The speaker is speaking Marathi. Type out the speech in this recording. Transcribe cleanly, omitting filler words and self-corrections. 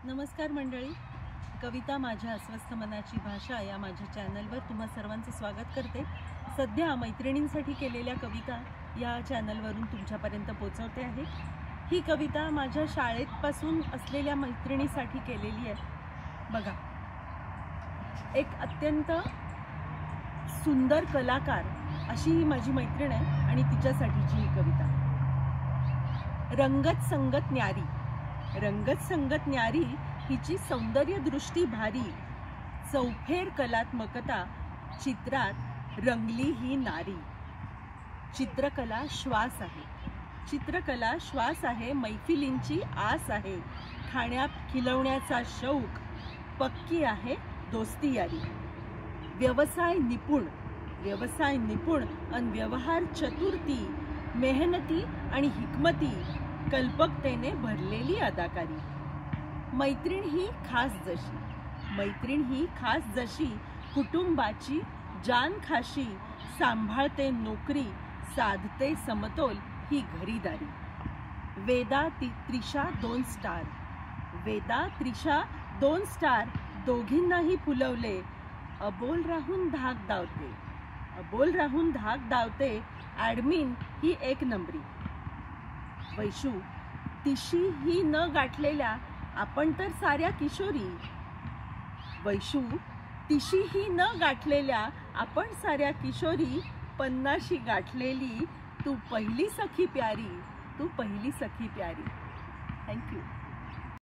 नमस्कार मंडळी, कविता माझ्या अस्वस्थ मनाची भाषा या माझ्या चॅनलवर तुम्हा सर्वांचं स्वागत करते। सध्या मैत्रिणींसाठी केलेल्या कविता या चॅनलवरून तुमच्यापर्यंत पोहोचवते आहे। ही कविता माझ्या शाळेपासून असलेल्या मैत्रिणीसाठी केलेली आहे। बघा, एक अत्यंत सुंदर कलाकार अशी ही माझी मैत्रीण आहे आणि तिच्यासाठीची ही कविता। रंगत संगत न्यारी, रंगत संगत न्यारी हिची सौंदर्य दृष्टी भारी, चौफेर कलात्मकता चित्रात रंगली ही नारी। चित्रकला श्वास आहे, चित्रकला श्वास आहे, मैफिलींची आस आहे, खाण्यात खिलवण्याचा शौक, पक्की आहे दोस्ती यारी। व्यवसाय निपुण, व्यवसाय निपुण अन व्यवहार चतुरती, मेहनती आणि हिकमती, कल्पकतेने भरलेली अदाकारी। मैत्रीण ही खास जशी, मैत्रीण ही खास जशी, कुटुंबाची जान खाशी, सांभाळते नोकरी, साधते समतोल ही घरीदारी। वेदा त्रिशा 2 स्टार, वेदा त्रिशा 2 स्टार, दोघींनाही फुलवले, अबोल राहून धाक दावते, अबोल राहून धाक दावते, ॲडमिन ही 1 नंबरी। वैशू तिशी ही न गाठलेल्या आपण तर साऱ्या किशोरी, वैशू तिशी ही न गाठलेल्या आपण साऱ्या किशोरी, 50शी गाठलेली तू पहिली सखी प्यारी, तू पहिली सखी प्यारी। थँक्यू।